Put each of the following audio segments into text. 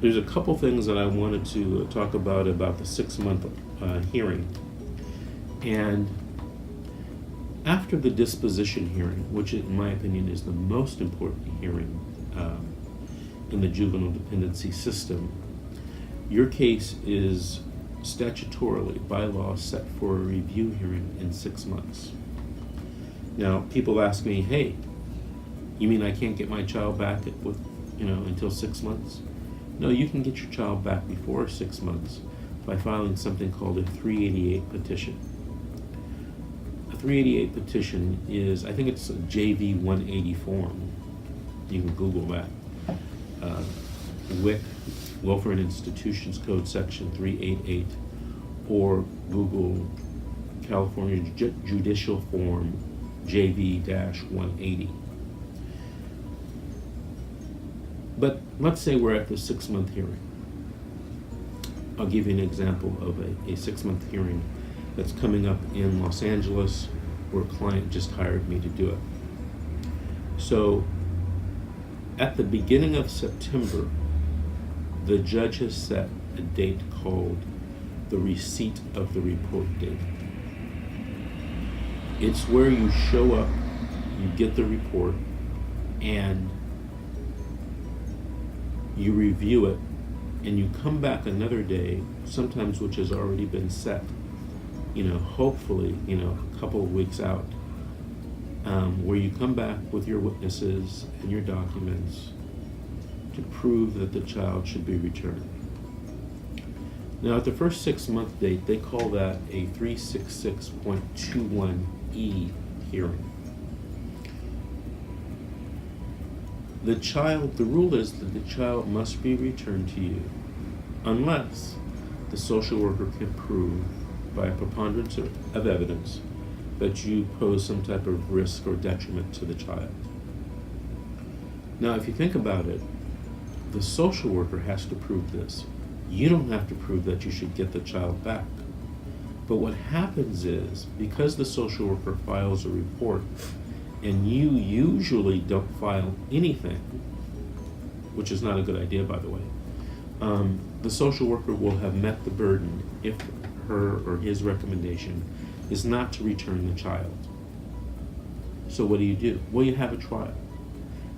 there's a couple things that I wanted to talk about the 6-month hearing. And after the disposition hearing, which in my opinion is the most important hearing in the juvenile dependency system, your case is statutorily, by law, set for a review hearing in 6 months. Now, people ask me, hey, you mean I can't get my child back until 6 months? No, you can get your child back before 6 months by filing something called a 388 petition. A 388 petition is, I think it's a JV 180 form. You can Google that. WIC, Welfare and Institutions Code Section 388, or Google California Judicial Form JV-180. But let's say we're at the 6-month hearing. I'll give you an example of a 6-month hearing that's coming up in Los Angeles, where a client just hired me to do it. So at the beginning of September, the judge has set a date called the receipt of the report date. It's where you show up, you get the report, and you review it, and you come back another day, sometimes which has already been set, hopefully, a couple of weeks out, where you come back with your witnesses and your documents to prove that the child should be returned. Now, at the first 6-month date, they call that a 366.21E hearing. The rule is that the child must be returned to you unless the social worker can prove by a preponderance of evidence that you pose some type of risk or detriment to the child. Now, if you think about it, the social worker has to prove this. You don't have to prove that you should get the child back. But what happens is, because the social worker files a report and you usually don't file anything, which is not a good idea, by the way, the social worker will have met the burden if her or his recommendation is not to return the child. So what do? Well, you have a trial.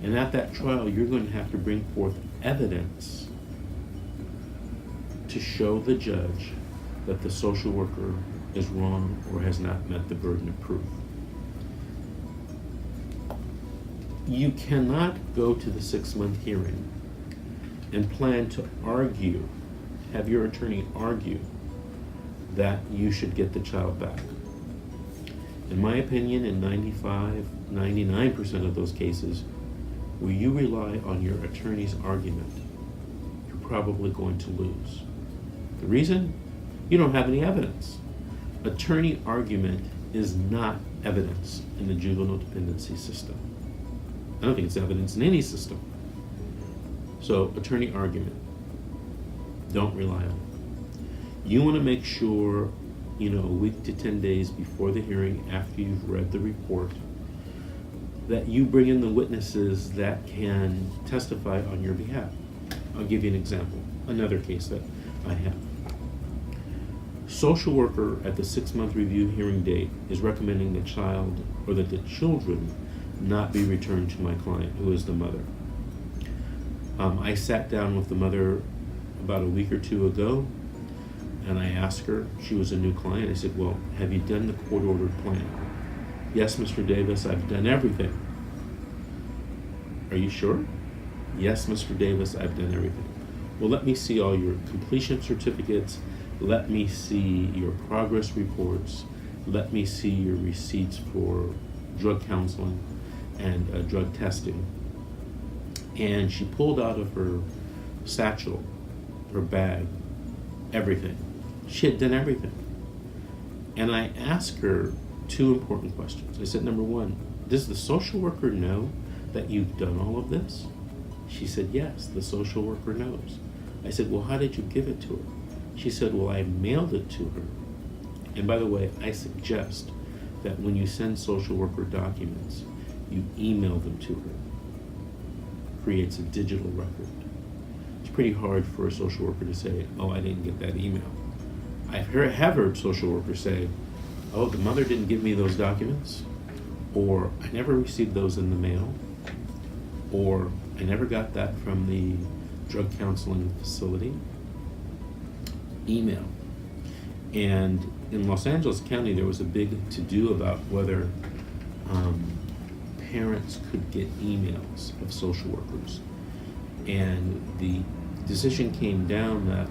And at that trial, you're going to have to bring forth evidence to show the judge that the social worker is wrong or has not met the burden of proof. You cannot go to the 6-month hearing and plan to argue, have your attorney argue that you should get the child back. In my opinion, in 99% of those cases, where you rely on your attorney's argument, you're probably going to lose. The reason? You don't have any evidence. Attorney argument is not evidence in the juvenile dependency system. I don't think it's evidence in any system. So, attorney argument, don't rely on it. You want to make sure, a week to 10 days before the hearing, after you've read the report, that you bring in the witnesses that can testify on your behalf. I'll give you an example, another case that I have. Social worker at the 6-month review hearing date is recommending the child, or that the children not be returned to my client, who is the mother. I sat down with the mother about a week or two ago, and I asked her, she was a new client, I said, well, have you done the court-ordered plan? Yes, Mr. Davis, I've done everything. Are you sure? Yes, Mr. Davis, I've done everything. Well, let me see all your completion certificates. Let me see your progress reports. Let me see your receipts for drug counseling and drug testing. And she pulled out of her satchel, her bag, everything. She had done everything. And I asked her 2 important questions. I said, number 1, does the social worker know that you've done all of this? She said, yes, the social worker knows. I said, well, how did you give it to her? She said, well, I mailed it to her. And by the way, I suggest that when you send social worker documents, you email them to her. Creates a digital record. It's pretty hard for a social worker to say, oh, I didn't get that email. Have heard social workers say, oh, the mother didn't give me those documents, or I never received those in the mail, or I never got that from the drug counseling facility. Email. And in Los Angeles County, there was a big to-do about whether parents could get emails of social workers. And the decision came down that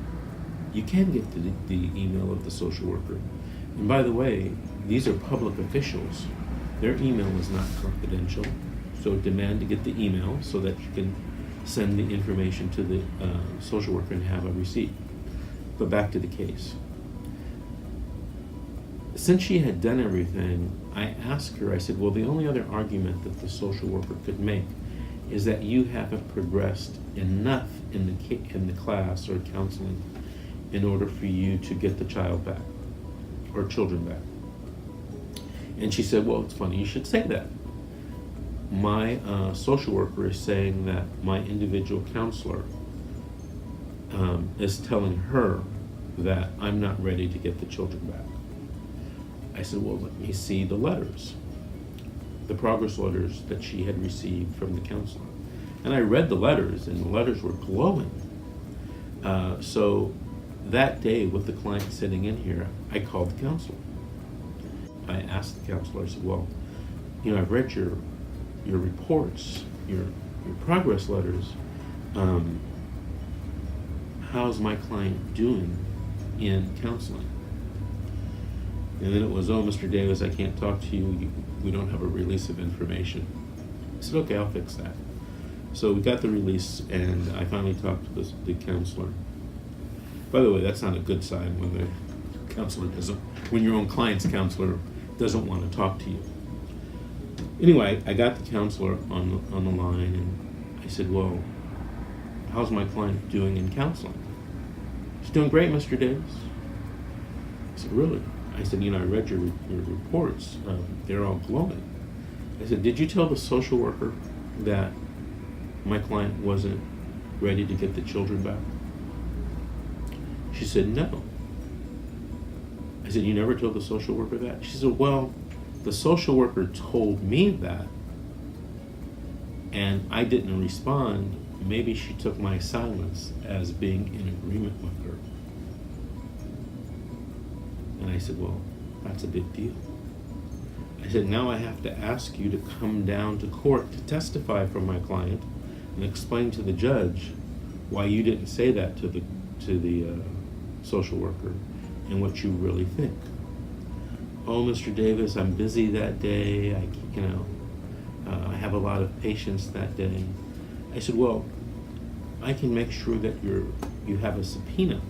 you can get the email of the social worker. And by the way, these are public officials. Their email is not confidential, so demand to get the email so that you can send the information to the social worker and have a receipt. But back to the case. Since she had done everything, I asked her, I said, well, the only other argument that the social worker could make is that you haven't progressed enough in the class or counseling in order for you to get the child back or children back. And she said, well, it's funny you should say that. My social worker is saying that my individual counselor is telling her that I'm not ready to get the children back. I said, well, let me see the letters, the progress letters that she had received from the counselor. And I read the letters, and the letters were glowing. So that day, with the client sitting in here, I called the counselor. I asked the counselor, I said, well, I've read your reports, your progress letters. How's my client doing in counseling? And then it was, oh, Mr. Davis, I can't talk to you. We don't have a release of information. I said, okay, I'll fix that. So we got the release, and I finally talked to the counselor. By the way, that's not a good sign when the counselor when your own client's counselor doesn't want to talk to you. Anyway, I got the counselor on the line, and I said, well, how's my client doing in counseling? She's doing great, Mr. Davis. I said, really? I said, I read your reports. They're all glowing. I said, did you tell the social worker that my client wasn't ready to get the children back? She said, no. I said, you never told the social worker that? She said, well, the social worker told me that, and I didn't respond. Maybe she took my silence as being in agreement with her. And I said, well, that's a big deal. I said, now I have to ask you to come down to court to testify for my client and explain to the judge why you didn't say that to the social worker and what you really think. Oh, Mr. Davis, I'm busy that day. I have a lot of patients that day. I said, well, I can make sure that you have a subpoena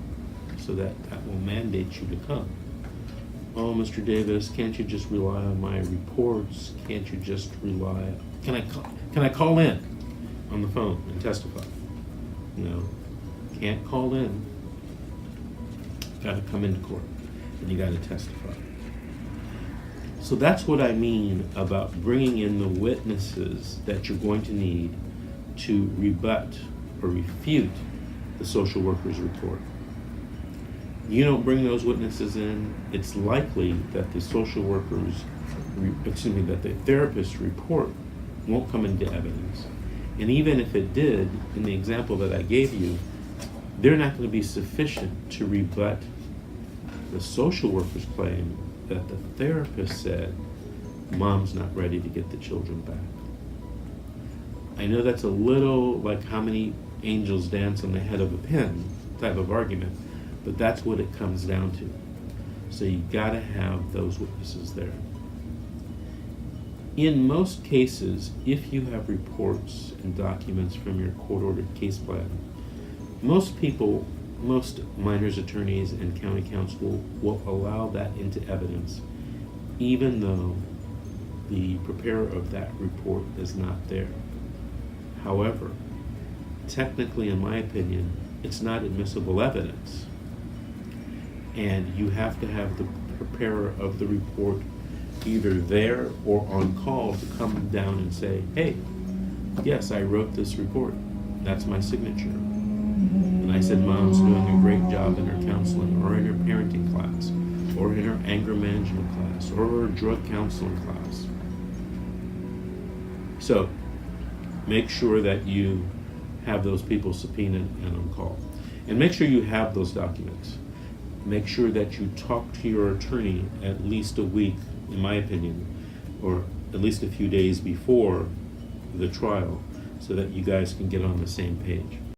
so that will mandate you to come. Oh, Mr. Davis, can't you just rely on my reports? Can't you just rely? Can I call in on the phone and testify? No, can't call in. Got to come into court, and you got to testify. So that's what I mean about bringing in the witnesses that you're going to need to rebut or refute the social worker's report. You don't bring those witnesses in, it's likely that the social worker's, that the therapist's report won't come into evidence. And even if it did, in the example that I gave you, they're not going to be sufficient to rebut the social worker's claim that the therapist said, mom's not ready to get the children back. I know that's a little like how many angels dance on the head of a pin type of argument, but that's what it comes down to. So you gotta have those witnesses there. In most cases, if you have reports and documents from your court-ordered case plan, most minors attorneys and county counsel will allow that into evidence, even though the preparer of that report is not there. However, technically, in my opinion, it's not admissible evidence. And you have to have the preparer of the report either there or on call to come down and say, hey, yes, I wrote this report. That's my signature. I said Mom's doing a great job in her counseling, or in her parenting class, or in her anger management class, or her drug counseling class. So make sure that you have those people subpoenaed and on call. And make sure you have those documents. Make sure that you talk to your attorney at least a week, in my opinion, or at least a few days before the trial, so that you guys can get on the same page.